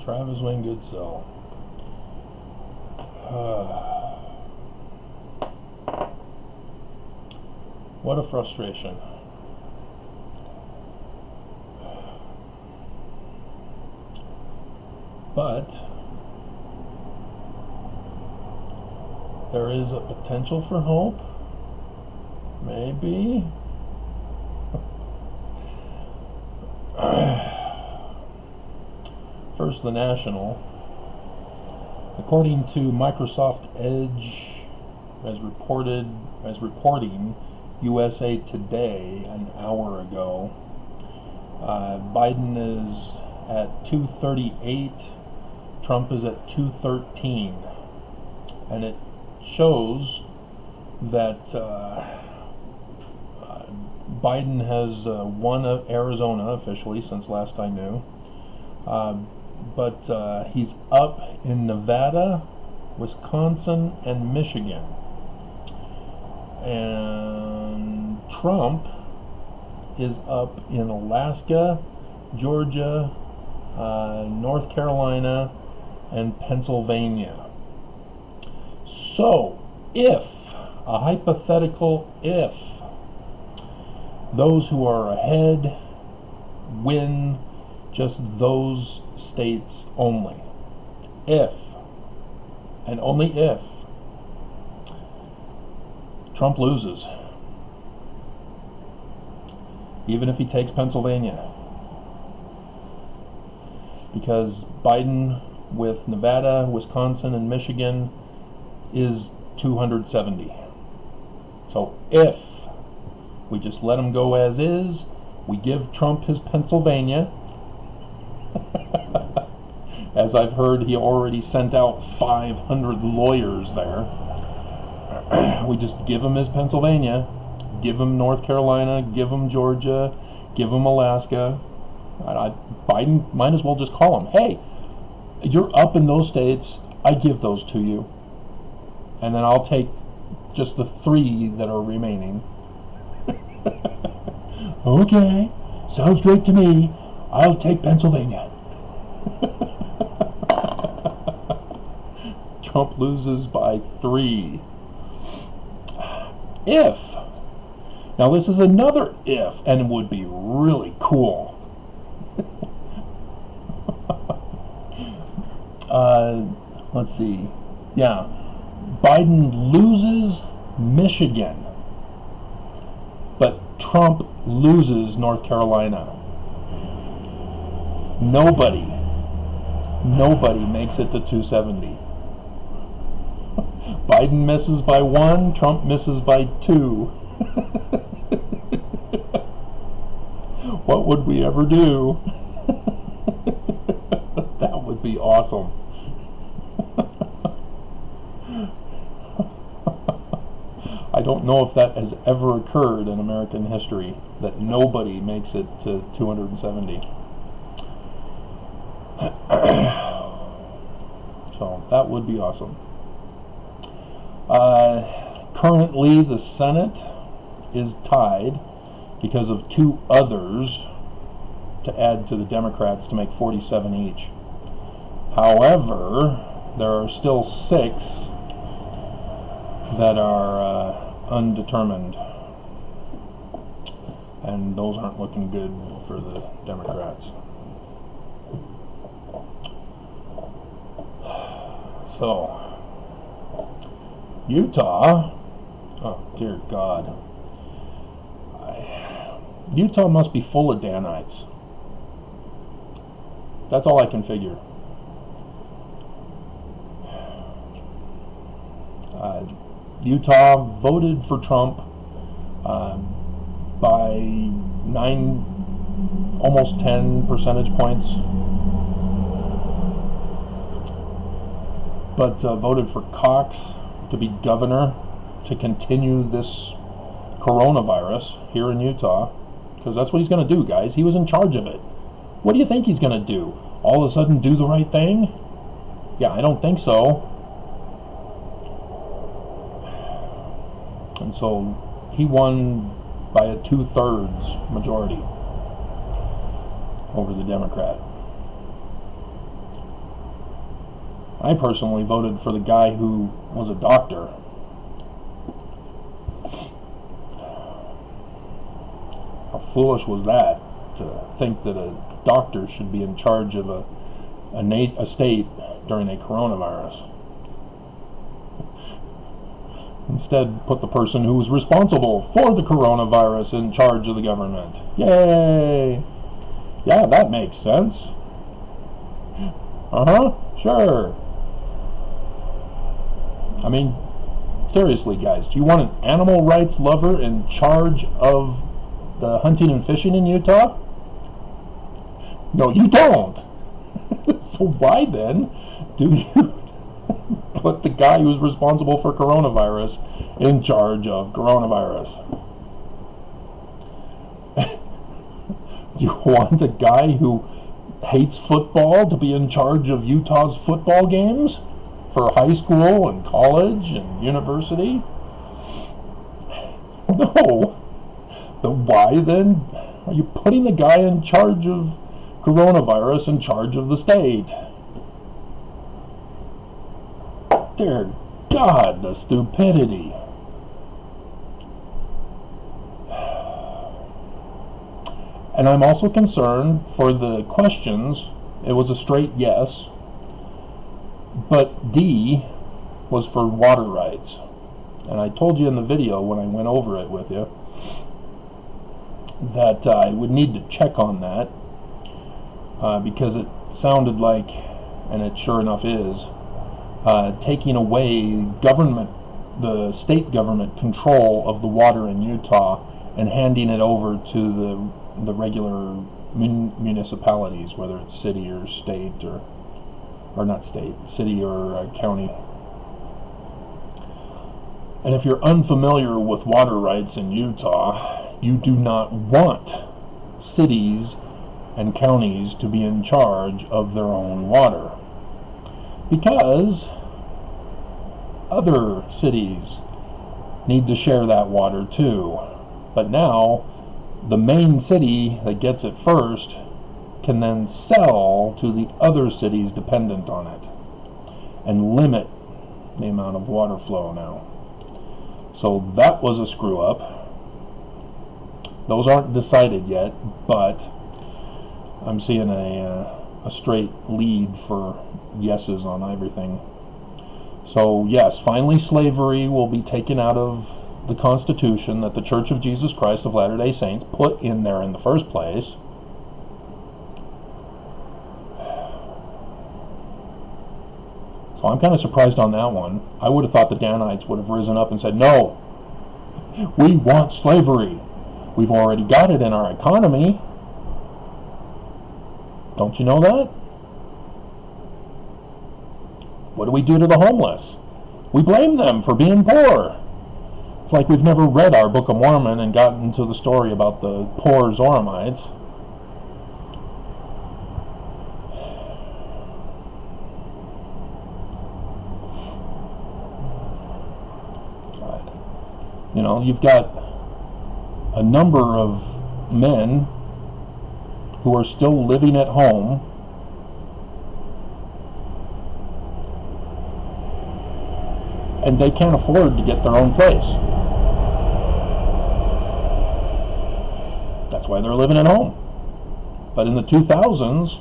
Travis Wayne Goodsell. What a frustration. But there is a potential for hope. Maybe. First, the National. According to Microsoft Edge, as reporting USA Today an hour ago, Biden is at 238, Trump is at 213, and it shows that Biden has won Arizona officially since last I knew, but he's up in Nevada, Wisconsin, and Michigan. And Trump is up in Alaska, Georgia, North Carolina, and Pennsylvania. So, if, a hypothetical if, those who are ahead win just those states only, if, and only if, Trump loses, even if he takes Pennsylvania, because Biden with Nevada, Wisconsin, and Michigan is 270. So if we just let him go as is, we give Trump his Pennsylvania, as I've heard he already sent out 500 lawyers there. We just give him his Pennsylvania, give him North Carolina, give him Georgia, give him Alaska. Biden might as well just call him, hey, you're up in those states, I give those to you, and then I'll take just the 3 that are remaining. Okay, sounds great to me, I'll take Pennsylvania. Trump loses by 3. If, now this is another if, and it would be really cool. Let's see. Yeah. Biden loses Michigan, but Trump loses North Carolina. Nobody makes it to 270. Biden misses by 1, Trump misses by 2. What would we ever do? That would be awesome. I don't know if that has ever occurred in American history, that nobody makes it to 270. So that would be awesome. Currently the Senate is tied because of 2 others to add to the Democrats to make 47 each. However, there are still 6 that are undetermined, and those aren't looking good for the Democrats. So, Utah, oh dear God, Utah must be full of Danites. That's all I can figure. Utah voted for Trump by 9, almost 10 percentage points, but voted for Cox to be governor to continue this coronavirus here in Utah, because that's what he's going to do, guys. He was in charge of it. What do you think he's going to do? All of a sudden do the right thing? Yeah, I don't think so. And so he won by a 2/3 majority over the Democrat. I personally voted for the guy who was a doctor. How foolish was that, to think that a doctor should be in charge of a state during a coronavirus? Instead, put the person who was responsible for the coronavirus in charge of the government. Yay! Yeah, that makes sense. Sure. I mean, seriously, guys, do you want an animal rights lover in charge of the hunting and fishing in Utah? No, you don't. So why then do you put the guy who's responsible for coronavirus in charge of coronavirus? You want a guy who hates football to be in charge of Utah's football games for high school and college and university? No. But why then are you putting the guy in charge of coronavirus in charge of the state? Dear God, the stupidity. And I'm also concerned for the questions. It was a straight yes, but D was for water rights. And I told you in the video when I went over it with you that I would need to check on that because it sounded like, and it sure enough is, taking away the state government control of the water in Utah and handing it over to the regular municipalities, whether it's city or state or not state, city or county. And if you're unfamiliar with water rights in Utah, you do not want cities and counties to be in charge of their own water, because other cities need to share that water too. But now the main city that gets it first can then sell to the other cities dependent on it and limit the amount of water flow now. So that was a screw up. Those aren't decided yet, but I'm seeing a straight lead for yeses on everything. So yes, finally slavery will be taken out of the Constitution that the Church of Jesus Christ of Latter-day Saints put in there in the first place. So I'm kind of surprised on that one. I would have thought the Danites would have risen up and said, no, we want slavery. We've already got it in our economy. Don't you know that? What do we do to the homeless? We blame them for being poor. It's like we've never read our Book of Mormon and gotten into the story about the poor Zoramites. You know, you've got a number of men who are still living at home and they can't afford to get their own place. That's why they're living at home. But in the 2000s,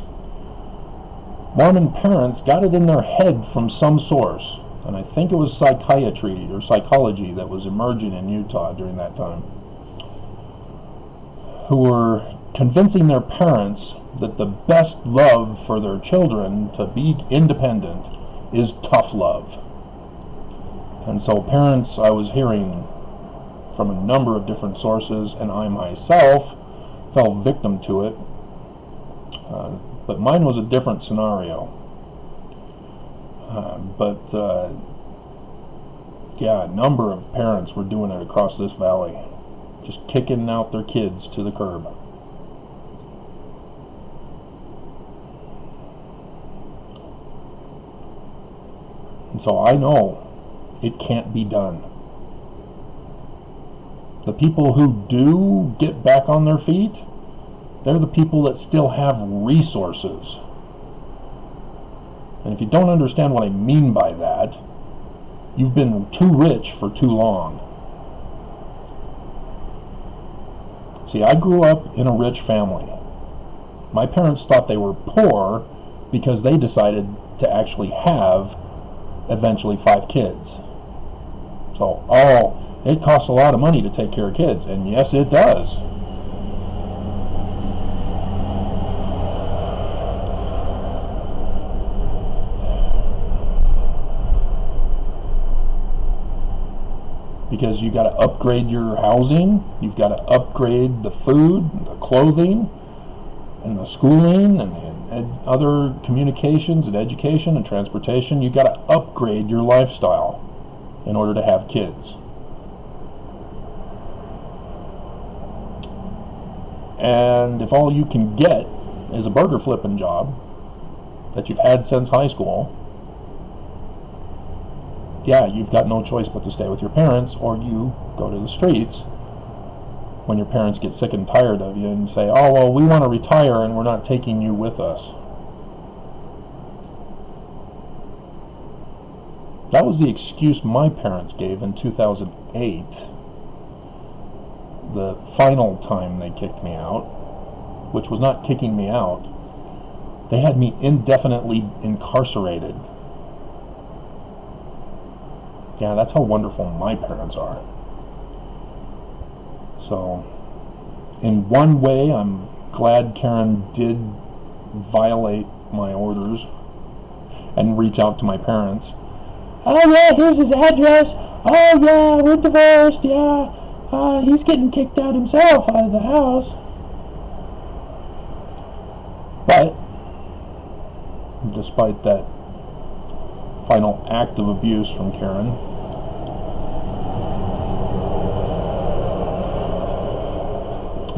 Mormon parents got it in their head from some source, and I think it was psychiatry or psychology that was emerging in Utah during that time, who were convincing their parents that the best love for their children to be independent is tough love. And so parents, I was hearing from a number of different sources, and I myself fell victim to it, but mine was a different scenario. Yeah, a number of parents were doing it across this valley, just kicking out their kids to the curb. And so I know it can't be done. The people who do get back on their feet, they're the people that still have resources. And if you don't understand what I mean by that, you've been too rich for too long. See, I grew up in a rich family. My parents thought they were poor because they decided to actually have, eventually, 5 kids. So, it costs a lot of money to take care of kids, and yes, it does. Because you got to upgrade your housing, you've got to upgrade the food, the clothing, and the schooling, and the other communications, and education, and transportation. You got to upgrade your lifestyle in order to have kids. And if all you can get is a burger flipping job that you've had since high school, yeah, you've got no choice but to stay with your parents, or you go to the streets when your parents get sick and tired of you and say, oh, well, we want to retire and we're not taking you with us. That was the excuse my parents gave in 2008, the final time they kicked me out, which was not kicking me out. They had me indefinitely incarcerated. Yeah, that's how wonderful my parents are. So, in one way, I'm glad Karen did violate my orders and reach out to my parents. Oh yeah, here's his address. Oh yeah, we're divorced. Yeah, he's getting kicked out himself out of the house. But, despite that final act of abuse from Karen,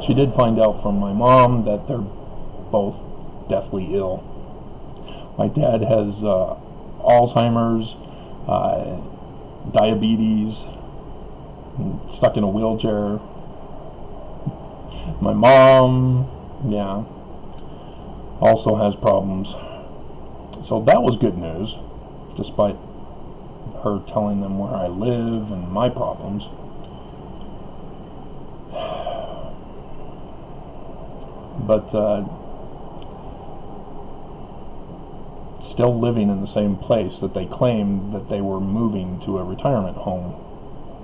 she did find out from my mom that they're both deathly ill. My dad has Alzheimer's, diabetes, stuck in a wheelchair. My mom, yeah, also has problems. So that was good news, despite her telling them where I live and my problems. But still living in the same place that they claimed that they were moving to a retirement home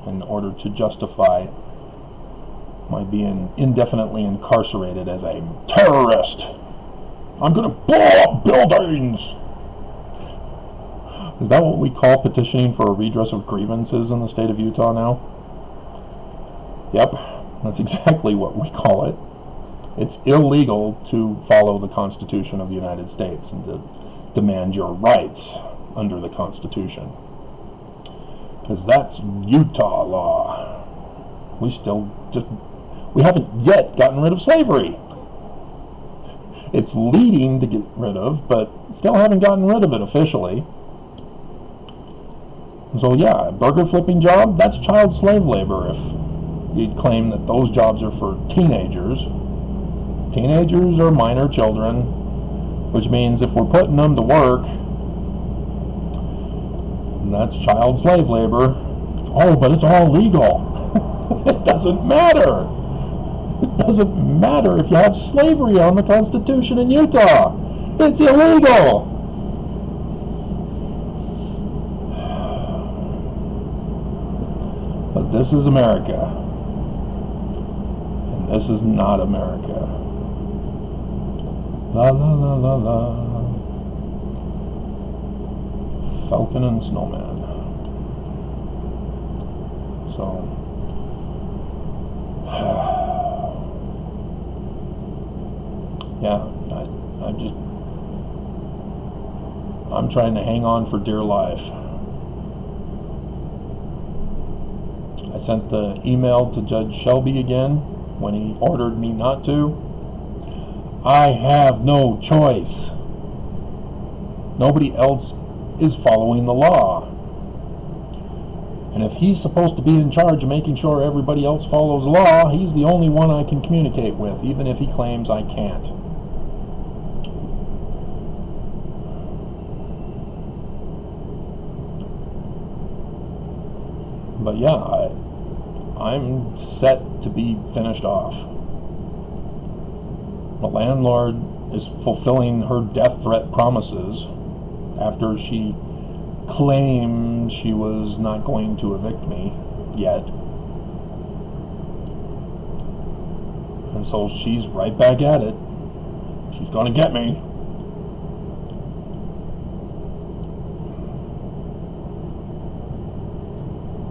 in order to justify my being indefinitely incarcerated as a terrorist. I'm going to blow up buildings! Is that what we call petitioning for a redress of grievances in the state of Utah now? Yep, that's exactly what we call it. It's illegal to follow the Constitution of the United States and to demand your rights under the Constitution. Because that's Utah law. We haven't yet gotten rid of slavery. It's leading to get rid of, but still haven't gotten rid of it officially. So yeah, a burger flipping job, that's child slave labor if you'd claim that those jobs are for teenagers. Teenagers are minor children, which means if we're putting them to work, that's child slave labor. Oh, but it's all legal. It doesn't matter. It doesn't matter if you have slavery on the Constitution in Utah. It's illegal. But this is America. And this is not America. La la la la la. Falcon and Snowman. So, yeah, I'm trying to hang on for dear life. I sent the email to Judge Shelby again when he ordered me not to. I have no choice. Nobody else is following the law. And if he's supposed to be in charge of making sure everybody else follows law, he's the only one I can communicate with, even if he claims I can't. But yeah, I'm set to be finished off. The landlord is fulfilling her death threat promises after she claimed she was not going to evict me yet. And so she's right back at it. She's going to get me.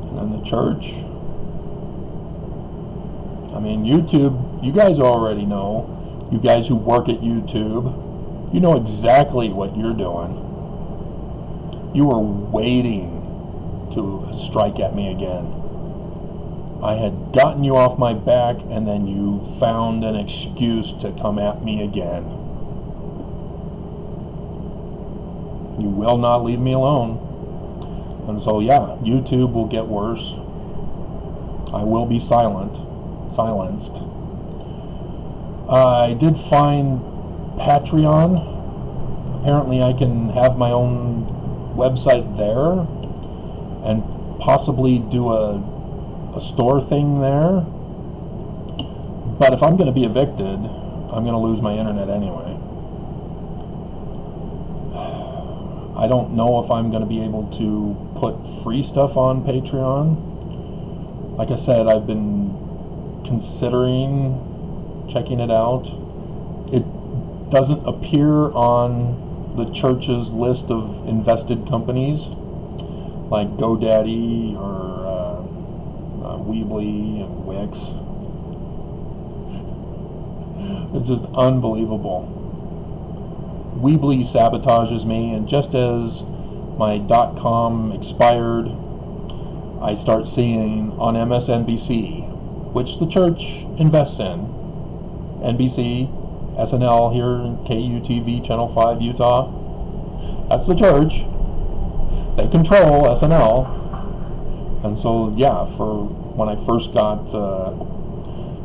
And then the church. I mean, YouTube, you guys already know. You guys who work at YouTube, you know exactly what you're doing. You were waiting to strike at me again. I had gotten you off my back, and then you found an excuse to come at me again. You will not leave me alone. And so, yeah, YouTube will get worse. I will be silenced. I did find Patreon. Apparently I can have my own website there and possibly do a store thing there. But if I'm going to be evicted, I'm going to lose my internet anyway. I don't know if I'm going to be able to put free stuff on Patreon. Like I said, I've been considering checking it out. It doesn't appear on the church's list of invested companies like GoDaddy or Weebly and Wix. It's just unbelievable. Weebly sabotages me, and just as my .com expired, I start seeing on MSNBC, which the church invests in, NBC, SNL here in KUTV, Channel 5, Utah. That's the church. They control SNL. And so, yeah, for when I first got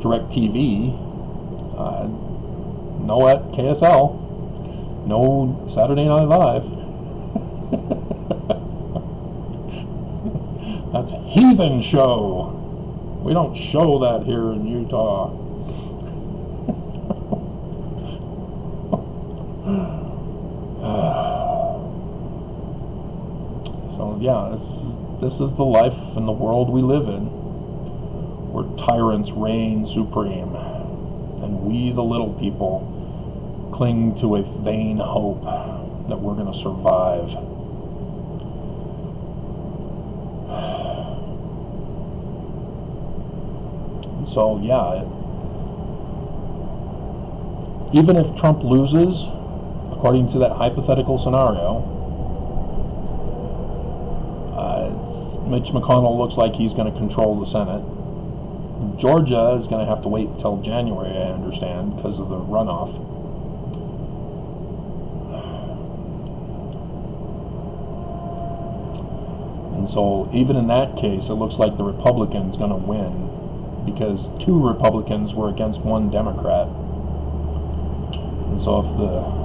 DirecTV, no at KSL, no Saturday Night Live. That's heathen show. We don't show that here in Utah. So yeah, this is the life and the world we live in, where tyrants reign supreme, and we, the little people, cling to a vain hope that we're going to survive. So yeah, even if Trump loses, according to that hypothetical scenario, Mitch McConnell looks like he's going to control the Senate. Georgia is going to have to wait until January, I understand, because of the runoff. And so even in that case, it looks like the Republican's going to win, because 2 Republicans were against 1 Democrat. And so if the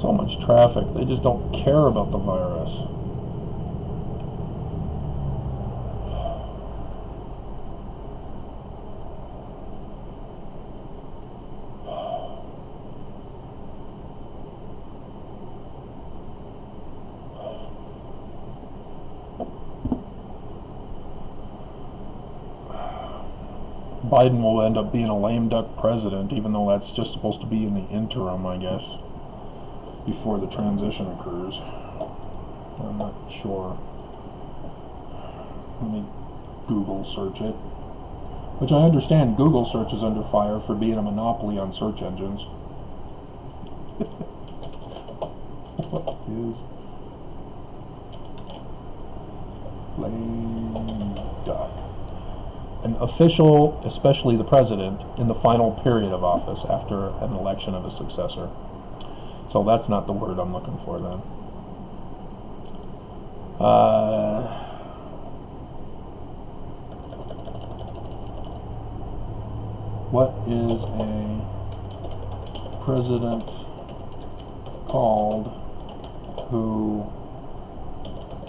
so much traffic, they just don't care about the virus. Biden will end up being a lame duck president, even though that's just supposed to be in the interim, I guess, before the transition occurs. I'm not sure. Let me Google search it. Which I understand Google search is under fire for being a monopoly on search engines. What is lame duck? An official, especially the president, in the final period of office after an election of a successor. So that's not the word I'm looking for then. What is a president called who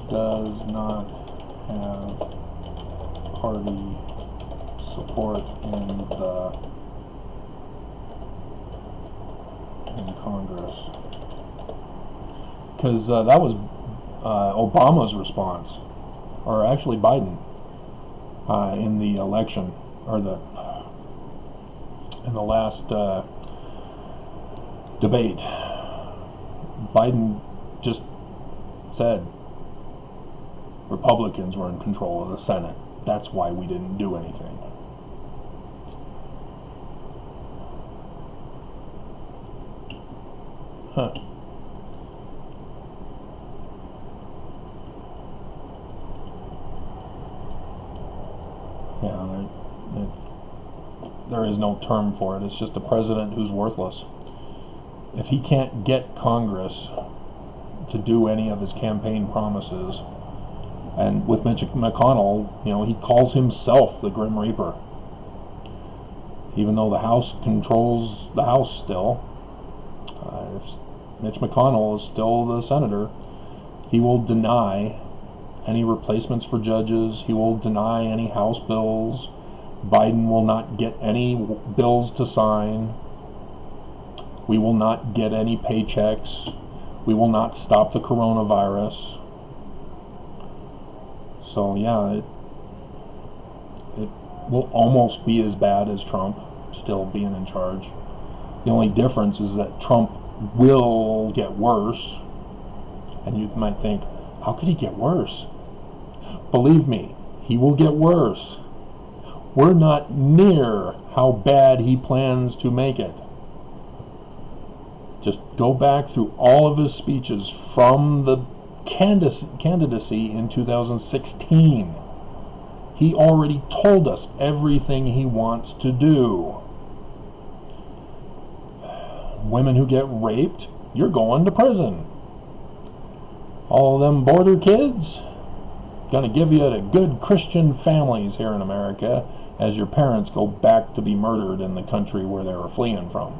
does not have party support in Congress, because that was Obama's response, or actually Biden, in the election, or in the last debate. Biden just said Republicans were in control of the Senate. That's why we didn't do anything. Huh. Yeah, there is no term for it. It's just a president who's worthless. If he can't get Congress to do any of his campaign promises, and with Mitch McConnell, he calls himself the Grim Reaper, even though the House controls the House still. If Mitch McConnell is still the senator, he will deny any replacements for judges. He will deny any House bills. Biden will not get any bills to sign. We will not get any paychecks. We will not stop the coronavirus. So yeah, it will almost be as bad as Trump still being in charge. The only difference is that Trump will get worse. And you might think, how could he get worse? Believe me, he will get worse. We're not near how bad he plans to make it. Just go back through all of his speeches from the candidacy in 2016. He already told us everything he wants to do. Women who get raped, you're going to prison. All of them border kids, going to give you to good Christian families here in America as your parents go back to be murdered in the country where they were fleeing from.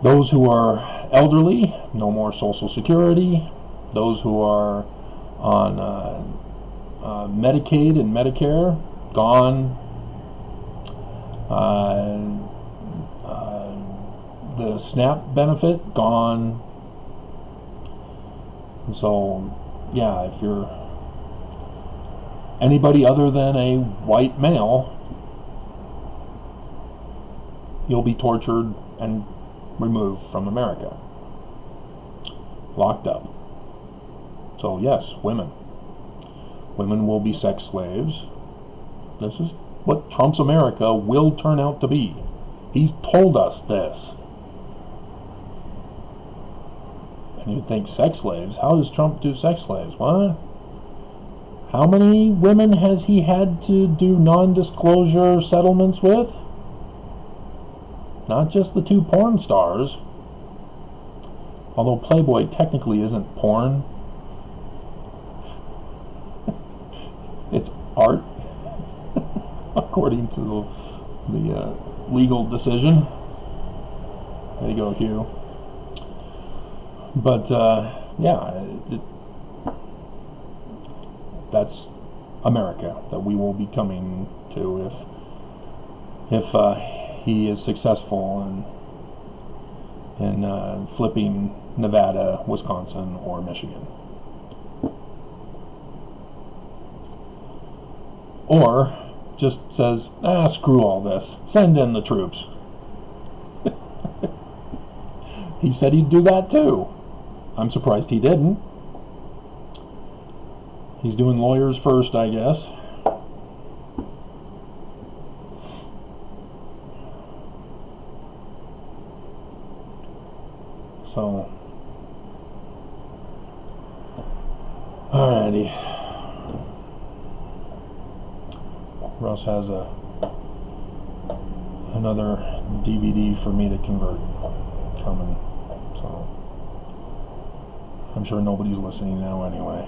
Those who are elderly, no more Social Security. Those who are on Medicaid and Medicare, gone. The SNAP benefit, gone. And so, yeah, if you're anybody other than a white male, you'll be tortured and removed from America. Locked up. So yes, women. Women will be sex slaves. This is what Trump's America will turn out to be. He's told us this. And you'd think, sex slaves? How does Trump do sex slaves? What? How many women has he had to do non-disclosure settlements with? Not just the 2 porn stars. Although Playboy technically isn't porn. It's art, according to the legal decision. There you go, Hugh. But yeah, that's America that we will be coming to if he is successful in flipping Nevada, Wisconsin, or Michigan. Or just says, screw all this. Send in the troops. He said he'd do that too. I'm surprised he didn't. He's doing lawyers first, I guess. So, alrighty. Russ has another DVD for me to convert coming, so I'm sure nobody's listening now anyway.